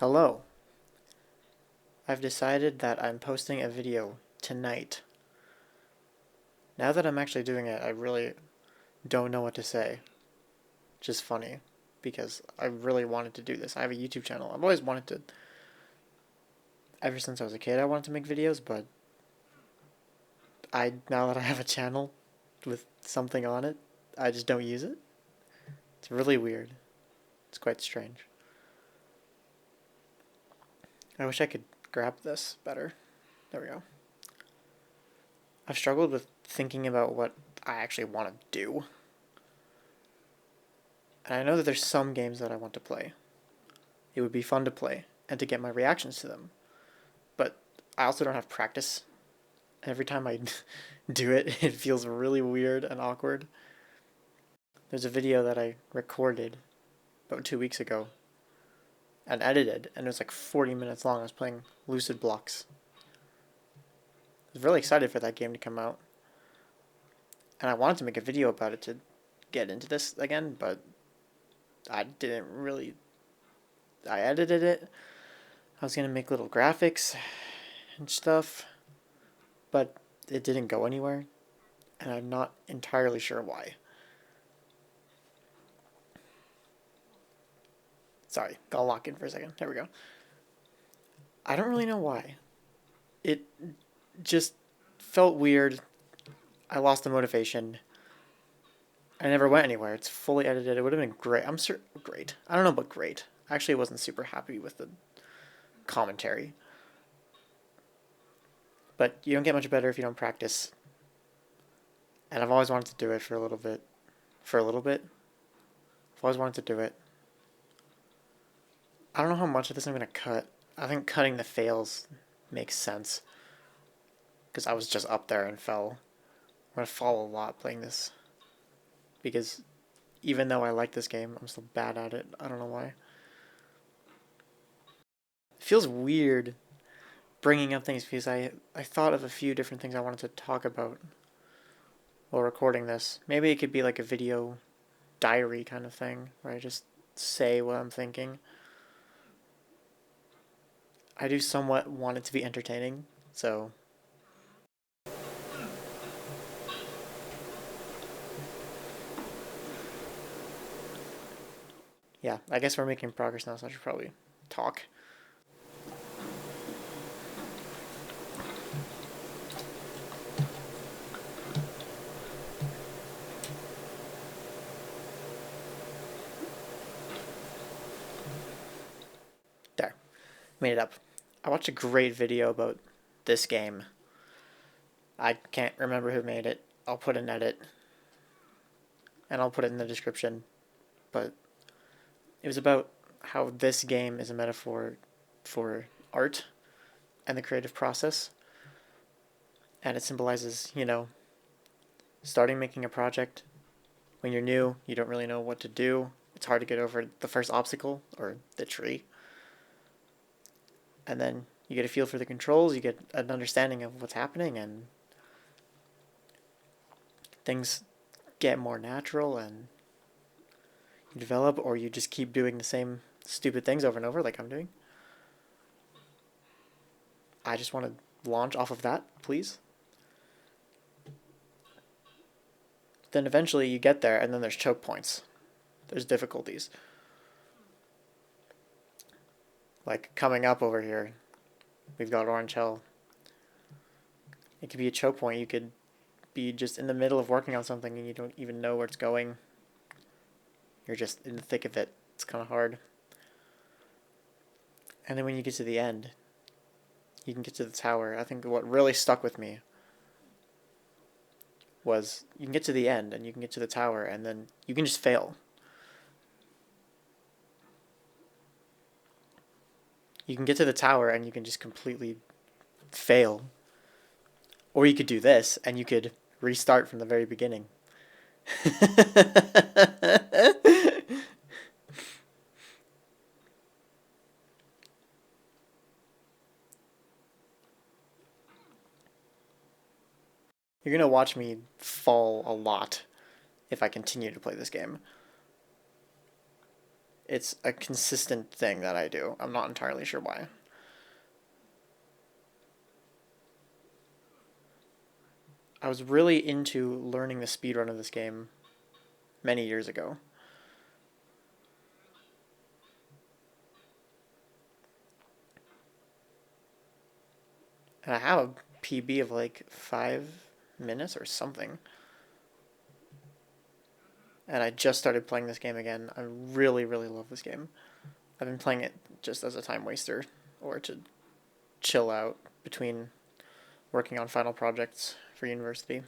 Hello. I've decided that I'm posting a video tonight. Now that I'm actually doing it, I really don't know what to say. Just funny, because I really wanted to do this. I have a YouTube channel. I've always wanted to, ever since I was a kid, I wanted to make videos, but now that I have a channel with something on it, I just don't use it. It's really weird. It's quite strange. I wish I could grab this better. There we go. I've struggled with thinking about what I actually want to do. And I know that there's some games that I want to play. It would be fun to play and to get my reactions to them. But I also don't have practice. Every time I do it, it feels really weird and awkward. There's a video that I recorded about 2 weeks ago and edited, and it was like 40 minutes long. I was playing Lucid Blocks. I was really excited for that game to come out. And I wanted to make a video about it to get into this again, but I didn't really. I edited it. I was going to make little graphics and stuff, but it didn't go anywhere, and I'm not entirely sure why. Sorry, I'll lock in for a second. There we go. I don't really know why. It just felt weird. I lost the motivation. I never went anywhere. It's fully edited. It would have been great. Great. I don't know about great. I actually wasn't super happy with the commentary. But you don't get much better if you don't practice. And I've always wanted to do it for a little bit. I've always wanted to do it. I don't know how much of this I'm going to cut. I think cutting the fails makes sense. Because I was just up there and fell. I'm going to fall a lot playing this. Because even though I like this game, I'm still bad at it. I don't know why. It feels weird bringing up things because I thought of a few different things I wanted to talk about while recording this. Maybe it could be like a video diary kind of thing where I just say what I'm thinking. I do somewhat want it to be entertaining, so yeah, I guess we're making progress now, so I should probably talk. There. Made it up. I watched a great video about this game. I can't remember who made it. I'll put an edit. And I'll put it in the description. But it was about how this game is a metaphor for art and the creative process. And it symbolizes, starting making a project. When you're new, you don't really know what to do. It's hard to get over the first obstacle, or the tree. And then you get a feel for the controls, you get an understanding of what's happening, and things get more natural, and you develop, or you just keep doing the same stupid things over and over like I'm doing. I just want to launch off of that, please. Then eventually you get there, and then there's choke points. There's difficulties. Like coming up over here, we've got Orange Hill. It could be a choke point. You could be just in the middle of working on something and you don't even know where it's going. You're just in the thick of it. It's kind of hard. And then when you get to the end, you can get to the tower. I think what really stuck with me was you can get to the end and you can get to the tower and then you can just fail. You can get to the tower and you can just completely fail. Or you could do this and you could restart from the very beginning. You're going to watch me fall a lot if I continue to play this game. It's a consistent thing that I do. I'm not entirely sure why. I was really into learning the speedrun of this game many years ago. And I have a PB of like 5 minutes or something. And I just started playing this game again. I really, really love this game. I've been playing it just as a time waster or to chill out between working on final projects for university.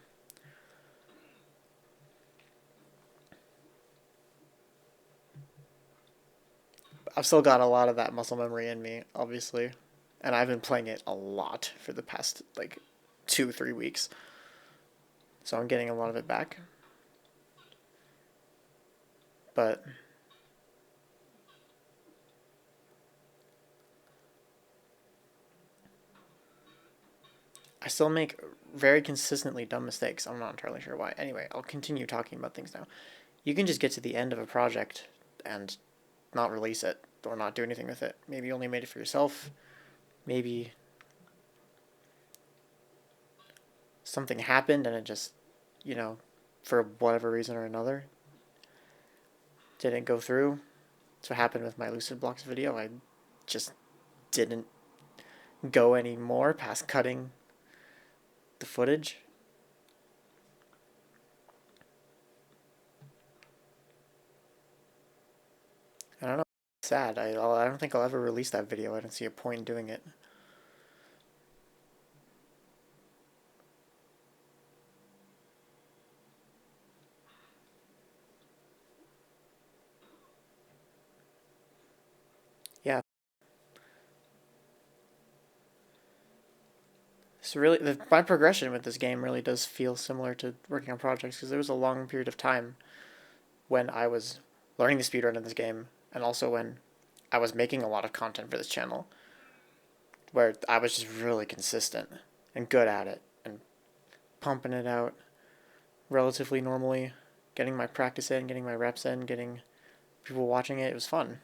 I've still got a lot of that muscle memory in me, obviously. And I've been playing it a lot for the past like 2, 3 weeks. So I'm getting a lot of it back. But I still make very consistently dumb mistakes. I'm not entirely sure why. Anyway, I'll continue talking about things now. You can just get to the end of a project and not release it or not do anything with it. Maybe you only made it for yourself. Maybe something happened and it just, you know, for whatever reason or another, didn't go through. That's what happened with my Lucid Blocks video. I just didn't go anymore past cutting the footage. I don't know. It's sad. I don't think I'll ever release that video. I don't see a point in doing it. Yeah. So really, my progression with this game really does feel similar to working on projects because there was a long period of time when I was learning the speedrun of this game and also when I was making a lot of content for this channel where I was just really consistent and good at it and pumping it out relatively normally, getting my practice in, getting my reps in, getting people watching it. It was fun.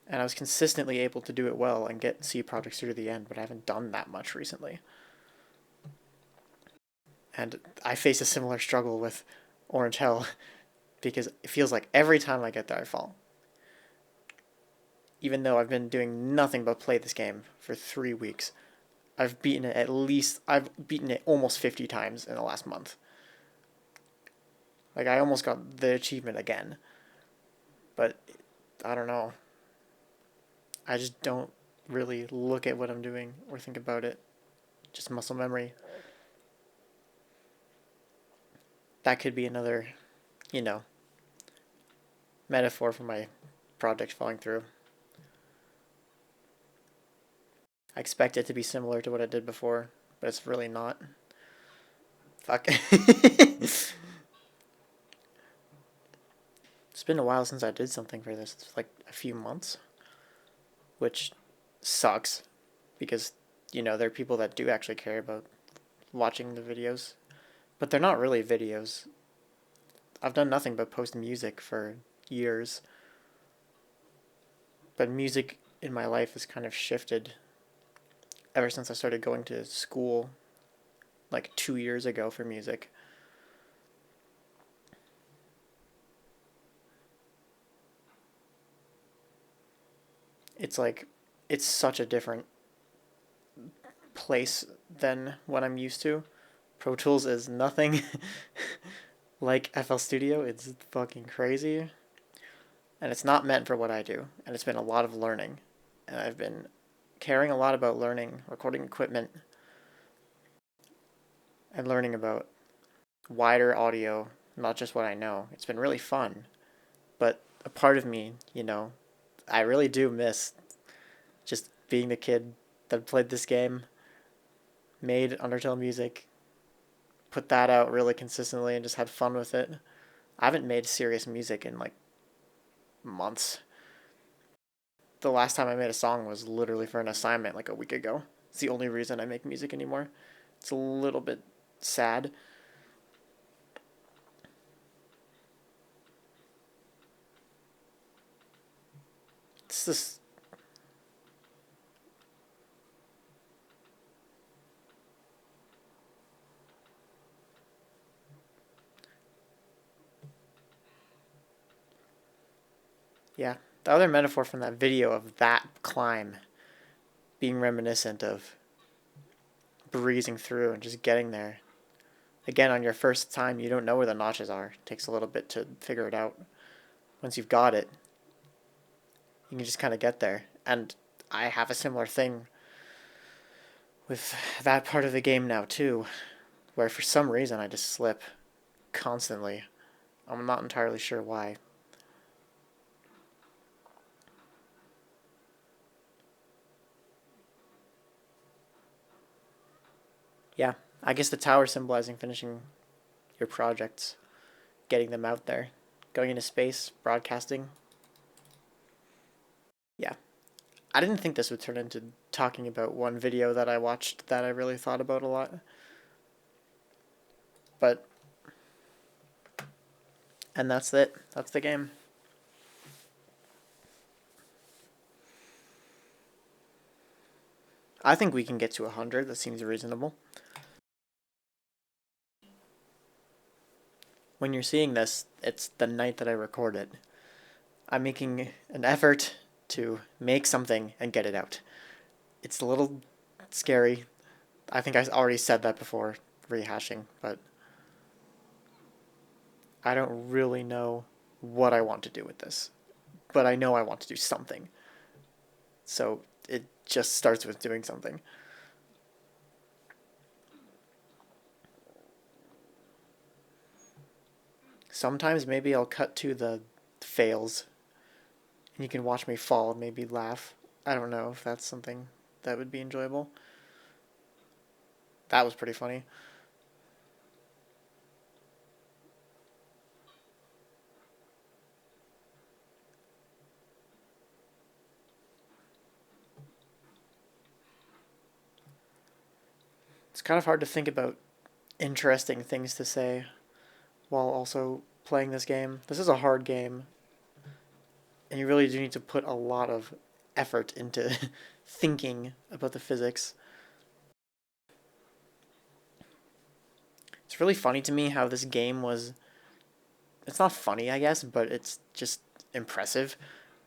And I was consistently able to do it well and see projects through to the end, but I haven't done that much recently. And I face a similar struggle with Orange Hell because it feels like every time I get there, I fall. Even though I've been doing nothing but play this game for 3 weeks, I've beaten it almost 50 times in the last month. Like, I almost got the achievement again. But, I don't know. I just don't really look at what I'm doing or think about it. Just muscle memory. That could be another, you know, metaphor for my project falling through. I expect it to be similar to what I did before, but it's really not. Fuck. It's been a while since I did something for this. It's like a few months, which sucks because, there are people that do actually care about watching the videos, but they're not really videos. I've done nothing but post music for years, but music in my life has kind of shifted ever since I started going to school like 2 years ago for music. It's like, it's such a different place than what I'm used to. Pro Tools is nothing like FL Studio. It's fucking crazy. And it's not meant for what I do. And it's been a lot of learning. And I've been caring a lot about learning recording equipment and learning about wider audio, not just what I know. It's been really fun. But a part of me, I really do miss just being the kid that played this game, made Undertale music, put that out really consistently, and just had fun with it. I haven't made serious music in like months. The last time I made a song was literally for an assignment like a week ago. It's the only reason I make music anymore. It's a little bit sad. What's this? Yeah, the other metaphor from that video of that climb being reminiscent of breezing through and just getting there. Again, on your first time, you don't know where the notches are. It takes a little bit to figure it out. Once you've got it, you can just kind of get there. And I have a similar thing with that part of the game now, too, where for some reason I just slip constantly. I'm not entirely sure why. Yeah, I guess the tower symbolizing finishing your projects, getting them out there, going into space, broadcasting. Yeah, I didn't think this would turn into talking about one video that I watched that I really thought about a lot. But, and that's it. That's the game. I think we can get to 100. That seems reasonable. When you're seeing this, it's the night that I record it. I'm making an effort to make something and get it out. It's a little scary. I think I already said that before, rehashing, but I don't really know what I want to do with this. But I know I want to do something. So it just starts with doing something. Sometimes maybe I'll cut to the fails and you can watch me fall and maybe laugh. I don't know if that's something that would be enjoyable. That was pretty funny. It's kind of hard to think about interesting things to say while also playing this game. This is a hard game, and you really do need to put a lot of effort into thinking about the physics. It's really funny to me how this game was. It's not funny, I guess, but it's just impressive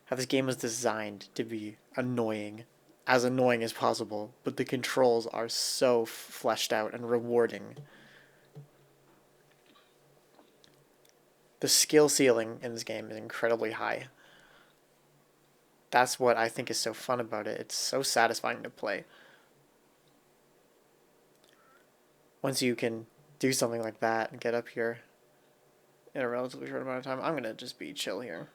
how this game was designed to be as annoying as possible, but the controls are so fleshed out and rewarding. The skill ceiling in this game is incredibly high. That's what I think is so fun about it. It's so satisfying to play. Once you can do something like that and get up here in a relatively short amount of time, I'm going to just be chill here.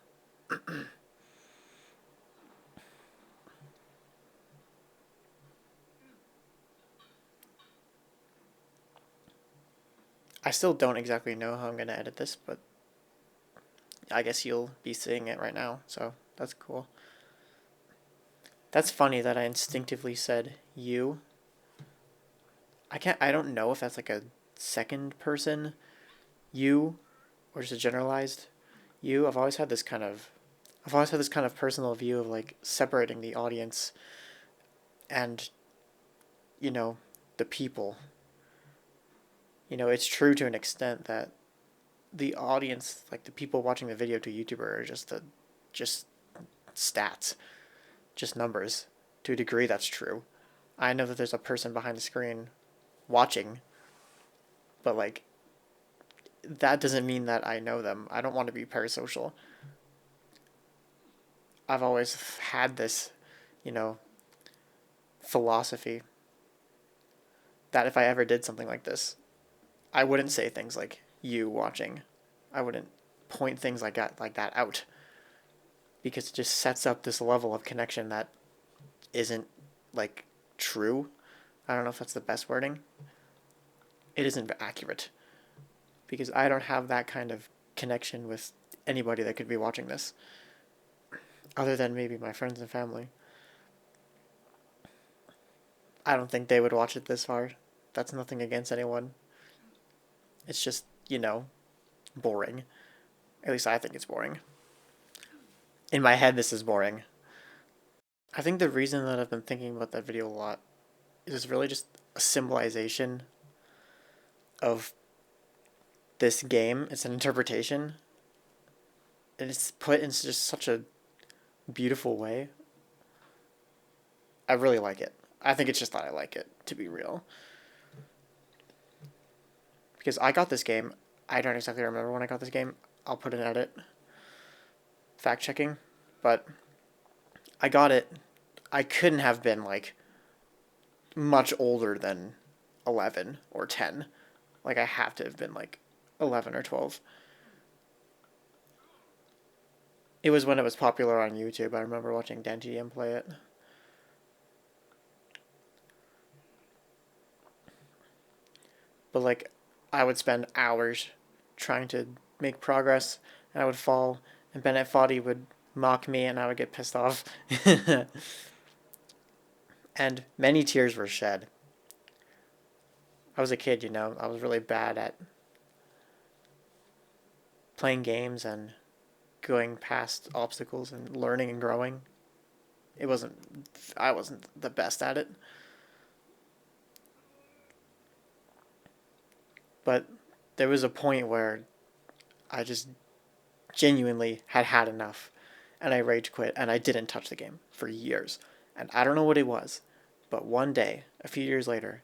I still don't exactly know how I'm going to edit this, but I guess you'll be seeing it right now, so that's cool. That's funny that I instinctively said you. I don't know if that's like a second person you or just a generalized you. I've always had this kind of personal view of like separating the audience and, you know, the people. You know, it's true to an extent that the audience, like the people watching the video to YouTuber, are just stats, just numbers. To a degree, that's true. I know that there's a person behind the screen watching, but like that doesn't mean that I know them. I don't want to be parasocial. I've always had this, you know, philosophy that if I ever did something like this, I wouldn't say things like you watching. I wouldn't point things like that out because it just sets up this level of connection that isn't like true. I don't know if that's the best wording. It isn't accurate because I don't have that kind of connection with anybody that could be watching this other than maybe my friends and family. I don't think they would watch it this far. That's nothing against anyone. It's just, you know, boring. At least I think it's boring. In my head, this is boring. I think the reason that I've been thinking about that video a lot is it's really just a symbolization of this game. It's an interpretation, and it's put in just such a beautiful way. I really like it. I think it's just that I like it, to be real. Because I got this game. I don't exactly remember when I got this game. I'll put an edit. Fact checking. But I got it. I couldn't have been like much older than 11 or 10. Like I have to have been like 11 or 12. It was when it was popular on YouTube. I remember watching DanTDM play it. But like I would spend hours trying to make progress, and I would fall, and Bennett Foddy would mock me, and I would get pissed off. And many tears were shed. I was a kid, you know. I was really bad at playing games and going past obstacles and learning and growing. I wasn't the best at it. But there was a point where I just genuinely had enough, and I rage quit, and I didn't touch the game for years. And I don't know what it was, but one day, a few years later,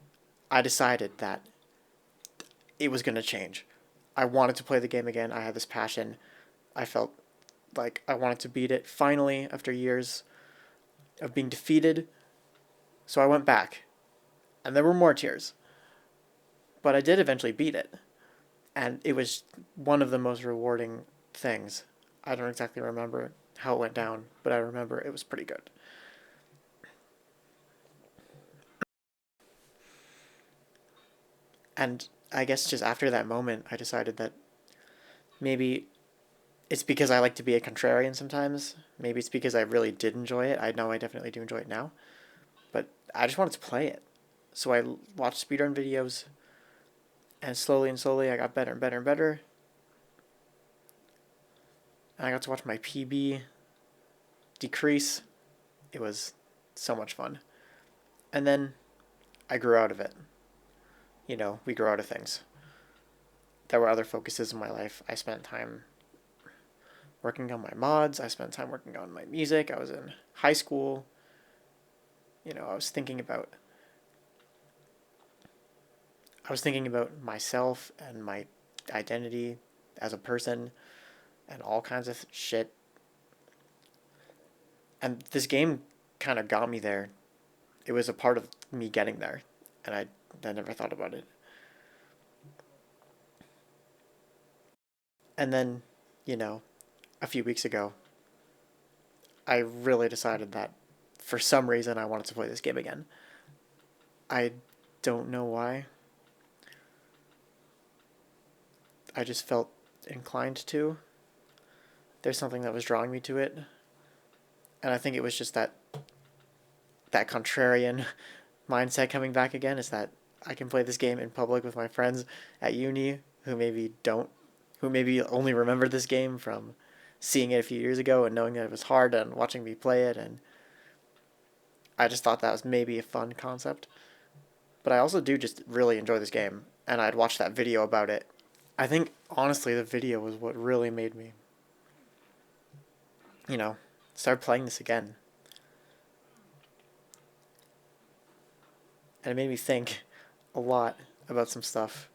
I decided that it was going to change. I wanted to play the game again. I had this passion. I felt like I wanted to beat it finally after years of being defeated. So I went back, and there were more tears. But I did eventually beat it, and it was one of the most rewarding things. I don't exactly remember how it went down, but I remember it was pretty good. And I guess just after that moment, I decided that maybe it's because I like to be a contrarian sometimes. Maybe it's because I really did enjoy it. I know I definitely do enjoy it now. But I just wanted to play it. So I watched speedrun videos, and slowly I got better and better and better. And I got to watch my PB decrease. It was so much fun. And then I grew out of it. You know, we grow out of things. There were other focuses in my life. I spent time working on my mods. I spent time working on my music. I was in high school. You know, I was thinking about myself and my identity as a person and all kinds of shit. And this game kind of got me there. It was a part of me getting there, and I never thought about it. And then, you know, a few weeks ago, I really decided that for some reason I wanted to play this game again. I don't know why. I just felt inclined to. There's something that was drawing me to it. And I think it was just that contrarian mindset coming back again, is that I can play this game in public with my friends at uni who maybe only remember this game from seeing it a few years ago and knowing that it was hard and watching me play it, and I just thought that was maybe a fun concept. But I also do just really enjoy this game, and I'd watched that video about it. I think, honestly, the video was what really made me, you know, start playing this again. And it made me think a lot about some stuff.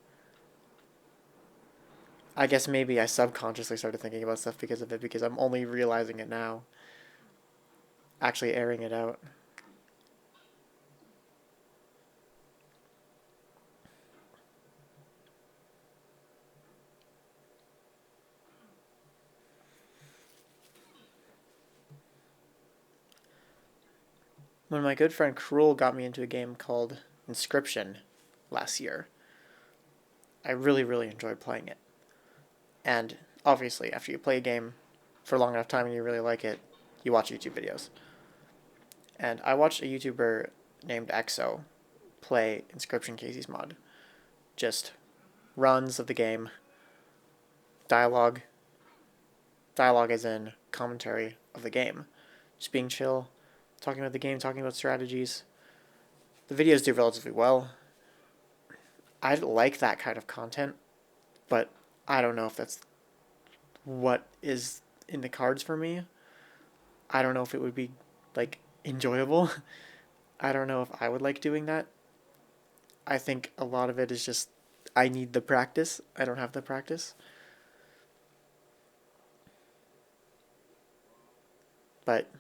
I guess maybe I subconsciously started thinking about stuff because of it, because I'm only realizing it now. Actually airing it out. When my good friend Cruel got me into a game called Inscription last year, I really enjoyed playing it. And obviously, after you play a game for a long enough time and you really like it, you watch YouTube videos. And I watched a YouTuber named EXO play Inscription Casey's mod. Just runs of the game, dialogue. Dialogue as in commentary of the game. Just being chill, talking about the game, talking about strategies. The videos do relatively well. I like that kind of content, but I don't know if that's what is in the cards for me. I don't know if it would be like enjoyable. I don't know if I would like doing that. I think a lot of it is just I need the practice. I don't have the practice. But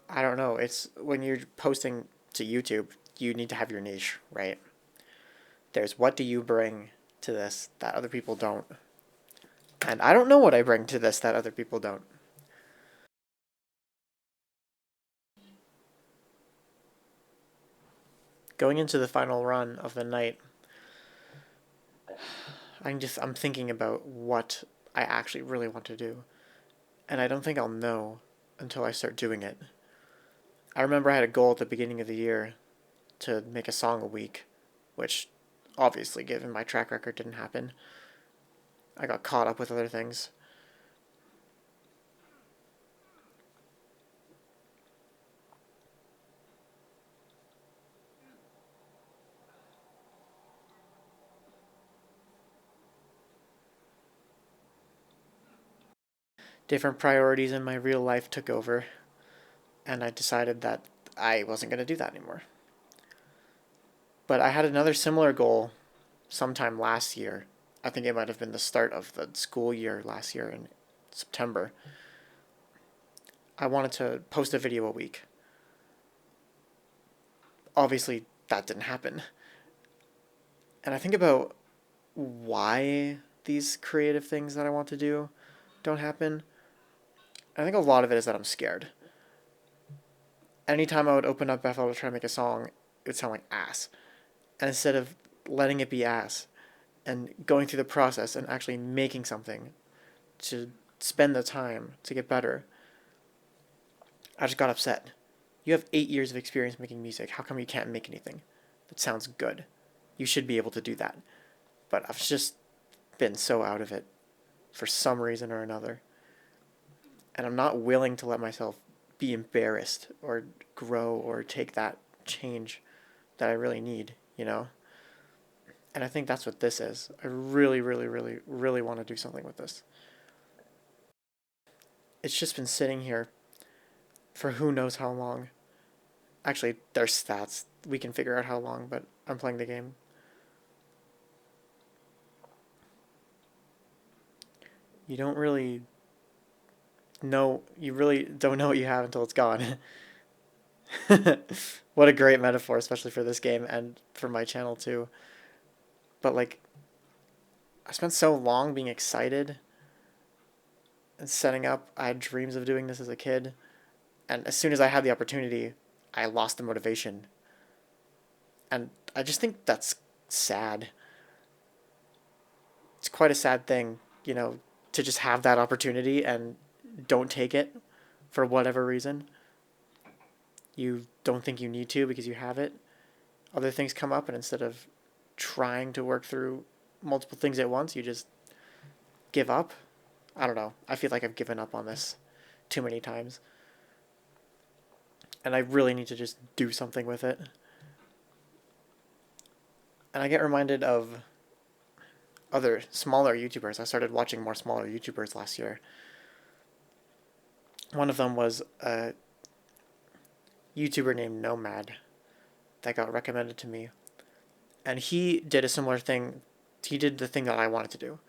I don't know. It's when you're posting to YouTube, you need to have your niche, right? There's what do you bring to this that other people don't. And I don't know what I bring to this that other people don't. Going into the final run of the night, I'm thinking about what I actually really want to do. And I don't think I'll know until I start doing it. I remember I had a goal at the beginning of the year to make a song a week, which obviously, given my track record, didn't happen. I got caught up with other things. Different priorities in my real life took over, and I decided that I wasn't going to do that anymore. But I had another similar goal sometime last year. I think it might have been the start of the school year last year in September. I wanted to post a video a week. Obviously, that didn't happen. And I think about why these creative things that I want to do don't happen. I think a lot of it is that I'm scared. Anytime I would open up FL to try to make a song, it would sound like ass. And instead of letting it be ass and going through the process and actually making something to spend the time to get better, I just got upset. You have 8 years of experience making music. How come you can't make anything that sounds good? You should be able to do that. But I've just been so out of it for some reason or another. And I'm not willing to let myself be embarrassed or grow or take that change that I really need, you know? And I think that's what this is. I really, really, really, really want to do something with this. It's just been sitting here for who knows how long. Actually, there's stats. We can figure out how long, but I'm playing the game. You don't really know, you really don't know what you have until it's gone. What a great metaphor, especially for this game and for my channel too. But like, I spent so long being excited and setting up. I had dreams of doing this as a kid. And as soon as I had the opportunity, I lost the motivation. And I just think that's sad. It's quite a sad thing, you know, to just have that opportunity and don't take it for whatever reason. You don't think you need to because you have it. Other things come up, and instead of trying to work through multiple things at once, you just give up. I don't know. I feel like I've given up on this too many times. And I really need to just do something with it. And I get reminded of other smaller YouTubers. I started watching more smaller YouTubers last year. One of them was a YouTuber named Nomad that got recommended to me. And he did a similar thing. He did the thing that I wanted to do.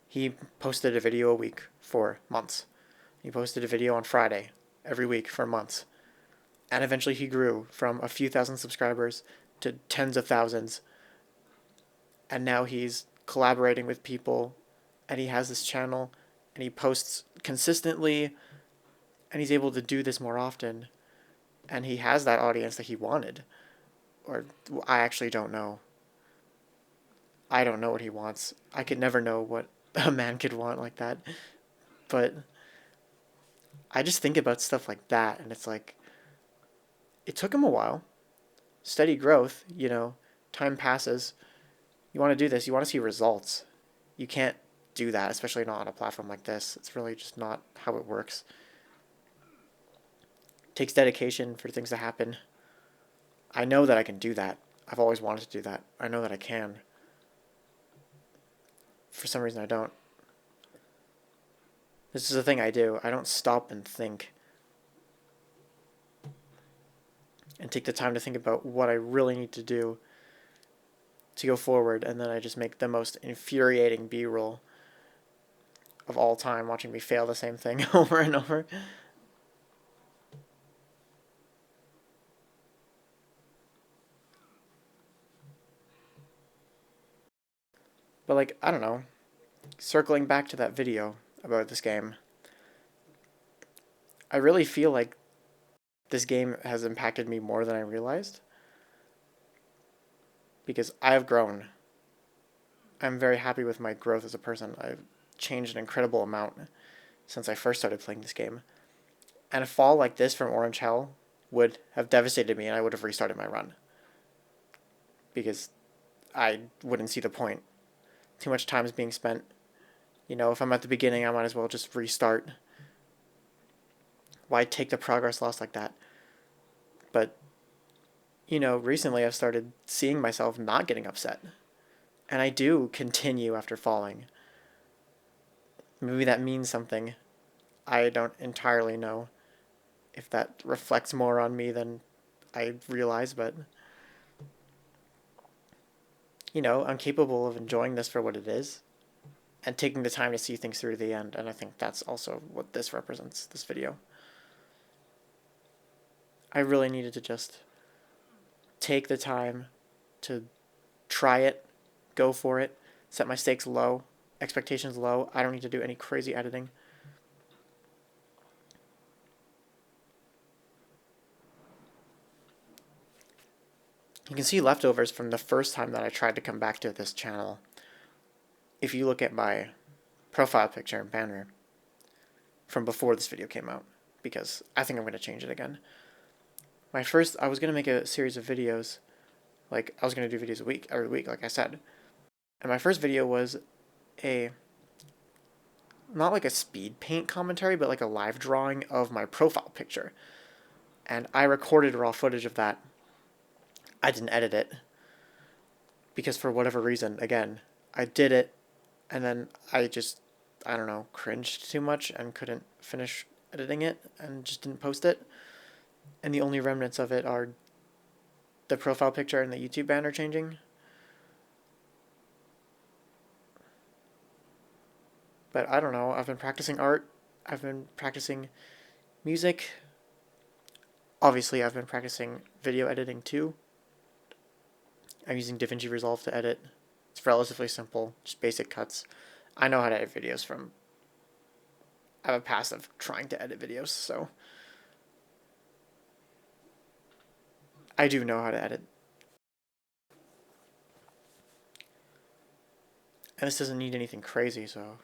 He posted a video a week for months. He posted a video on Friday every week for months. And eventually he grew from a few thousand subscribers to tens of thousands. And now he's collaborating with people, and he has this channel, and he posts consistently, and he's able to do this more often. And he has that audience that he wanted. Or I actually don't know. I don't know what he wants. I could never know what a man could want like that. But I just think about stuff like that, and it's like, it took him a while. Steady growth, you know, time passes. You want to do this, you want to see results. You can't do that, especially not on a platform like this. It's really just not how it works. takes dedication for things to happen. I know that I can do that. I've always wanted to do that. I know that I can. For some reason, I don't. This is the thing I do. I don't stop and think and take the time to think about what I really need to do to go forward, and then I just make the most infuriating B-roll of all time, watching me fail the same thing over and over. But like, I don't know, circling back to that video about this game, I really feel like this game has impacted me more than I realized, because I have grown. I'm very happy with my growth as a person. I've changed an incredible amount since I first started playing this game. And a fall like this from Orange Hell would have devastated me, and I would have restarted my run. Because I wouldn't see the point. Too much time is being spent. You know, if I'm at the beginning, I might as well just restart. Why take the progress loss like that? But, you know, recently I've started seeing myself not getting upset. And I do continue after falling. Maybe that means something. I don't entirely know if that reflects more on me than I realize, but, you know, I'm capable of enjoying this for what it is and taking the time to see things through to the end. And I think that's also what this represents, this video. I really needed to just take the time to try it, go for it, set my stakes low, expectations low. I don't need to do any crazy editing. You can see leftovers from the first time that I tried to come back to this channel. If you look at my profile picture and banner from before this video came out, because I think I'm going to change it again. I was going to make a series of videos, like I was going to do videos every week, like I said. And my first video was not like a speed paint commentary, but like a live drawing of my profile picture. And I recorded raw footage of that. I didn't edit it because for whatever reason, again, I did it and then I don't know, cringed too much and couldn't finish editing it and just didn't post it. And the only remnants of it are the profile picture and the YouTube banner changing. But I don't know, I've been practicing art, I've been practicing music. Obviously, I've been practicing video editing too. I'm using DaVinci Resolve to edit. It's relatively simple, just basic cuts. I know how to edit videos from... I have a past of trying to edit videos, so... I do know how to edit. And this doesn't need anything crazy, so...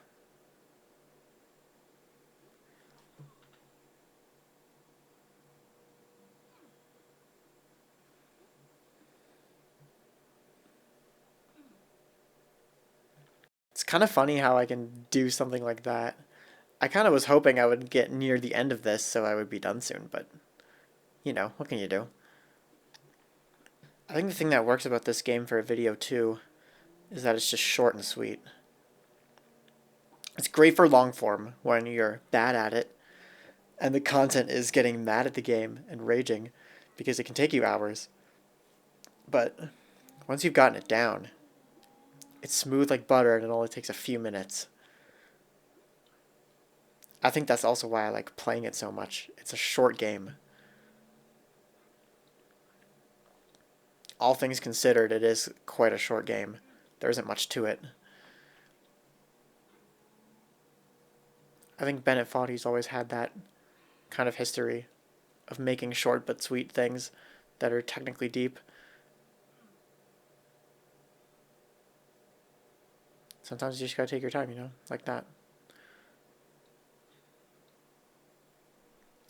It's kind of funny how I can do something like that. I kind of was hoping I would get near the end of this so I would be done soon, but, you know, what can you do? I think the thing that works about this game for a video too is that it's just short and sweet. It's great for long form when you're bad at it and the content is getting mad at the game and raging because it can take you hours. But once you've gotten it down, it's smooth like butter and it only takes a few minutes. I think that's also why I like playing it so much. It's a short game. All things considered, it is quite a short game. There isn't much to it. I think Bennett Foddy's always had that kind of history of making short but sweet things that are technically deep. Sometimes you just gotta take your time, you know, like that.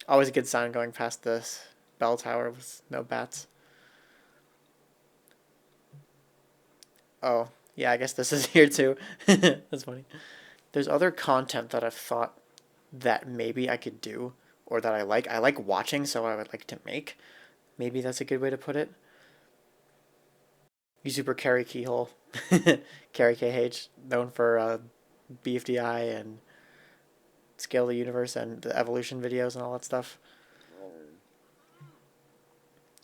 Always a good sign going past this bell tower with no bats. Oh, yeah, I guess this is here too. That's funny. There's other content that I've thought that maybe I could do, or that I like. I like watching, so I would like to make. Maybe that's a good way to put it. YouTuber Carrie Keyhole, Carrie KH, known for BFDI and Scale the Universe and the evolution videos and all that stuff.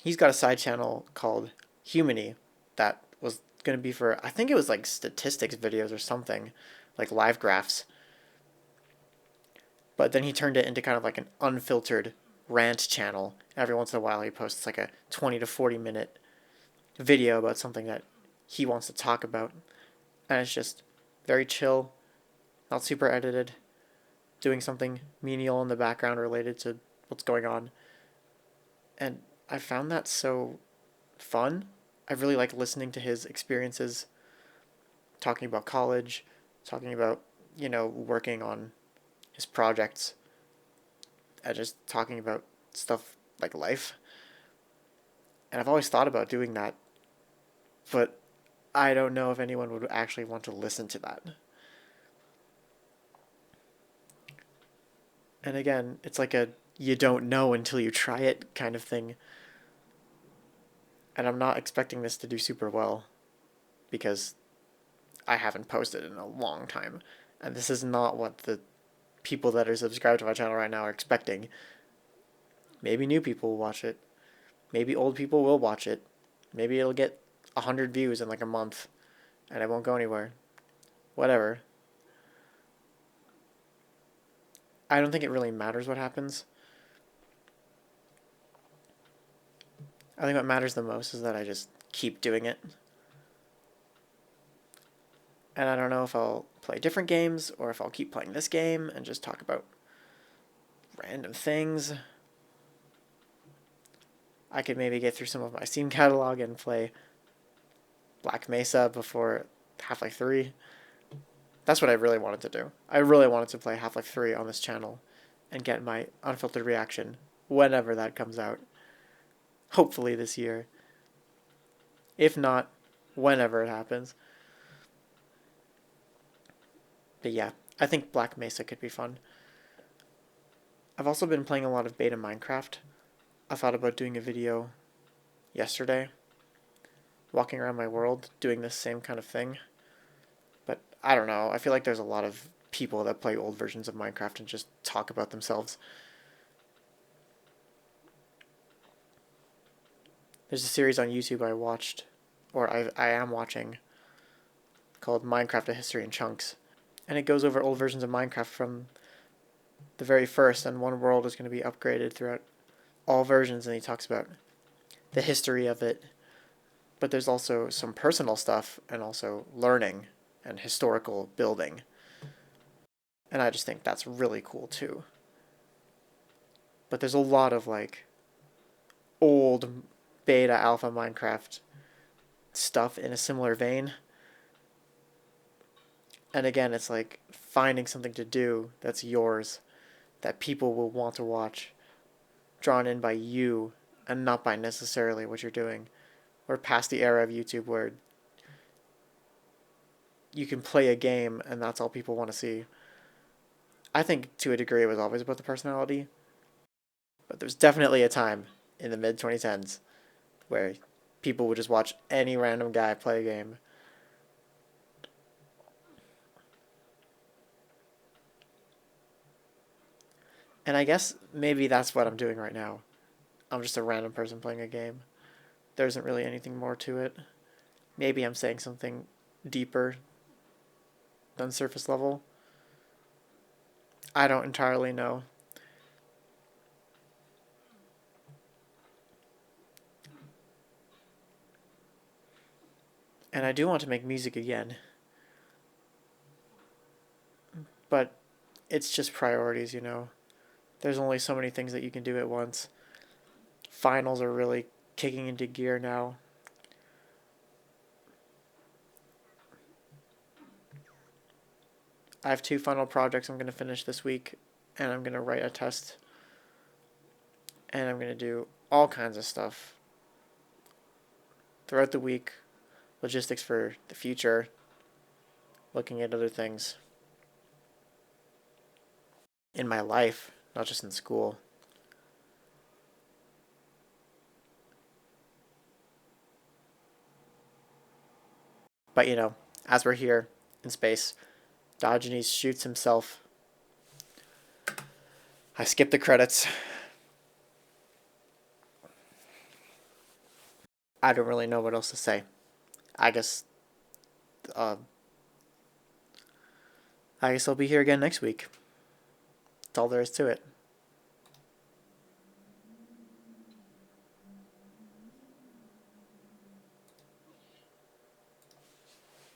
He's got a side channel called Humany that was going to be for, I think it was like statistics videos or something, like live graphs. But then he turned it into kind of like an unfiltered rant channel. Every once in a while he posts like a 20 to 40 minute video about something that he wants to talk about. And it's just very chill, not super edited, doing something menial in the background related to what's going on. And I found that so fun. I really like listening to his experiences, talking about college, talking about, working on his projects, and just talking about stuff like life. And I've always thought about doing that, but I don't know if anyone would actually want to listen to that. And again, it's like a you don't know until you try it kind of thing. And I'm not expecting this to do super well because I haven't posted in a long time. And this is not what the people that are subscribed to my channel right now are expecting. Maybe new people will watch it. Maybe old people will watch it. Maybe it'll get 100 views in like a month and it won't go anywhere. Whatever. I don't think it really matters what happens. I think what matters the most is that I just keep doing it. And I don't know if I'll play different games or if I'll keep playing this game and just talk about random things. I could maybe get through some of my Steam catalog and play Black Mesa before Half-Life 3. That's what I really wanted to do. I really wanted to play Half-Life 3 on this channel and get my unfiltered reaction whenever that comes out. Hopefully this year. If not, whenever it happens. But yeah, I think Black Mesa could be fun. I've also been playing a lot of beta Minecraft. I thought about doing a video yesterday, walking around my world, doing this same kind of thing. But I don't know, I feel like there's a lot of people that play old versions of Minecraft and just talk about themselves. There's a series on YouTube I watched, or I am watching, called Minecraft: A History in Chunks. And it goes over old versions of Minecraft from the very first, and one world is going to be upgraded throughout all versions, and he talks about the history of it. But there's also some personal stuff, and also learning and historical building. And I just think that's really cool too. But there's a lot of like old beta alpha Minecraft stuff in a similar vein. And again, it's like finding something to do that's yours, that people will want to watch, drawn in by you and not by necessarily what you're doing. We're past the era of YouTube where you can play a game and that's all people want to see. I think to a degree it was always about the personality, but there's definitely a time in the mid-2010s where people would just watch any random guy play a game. And I guess maybe that's what I'm doing right now. I'm just a random person playing a game. There isn't really anything more to it. Maybe I'm saying something deeper than surface level. I don't entirely know. And I do want to make music again. But it's just priorities, you know. There's only so many things that you can do at once. Finals are really kicking into gear now. I have 2 final projects I'm going to finish this week, and I'm going to write a test, and I'm going to do all kinds of stuff throughout the week, logistics for the future, looking at other things in my life, not just in school. But, as we're here in space, Diogenes shoots himself. I skip the credits. I don't really know what else to say. I guess, uh, I'll be here again next week. That's all there is to it.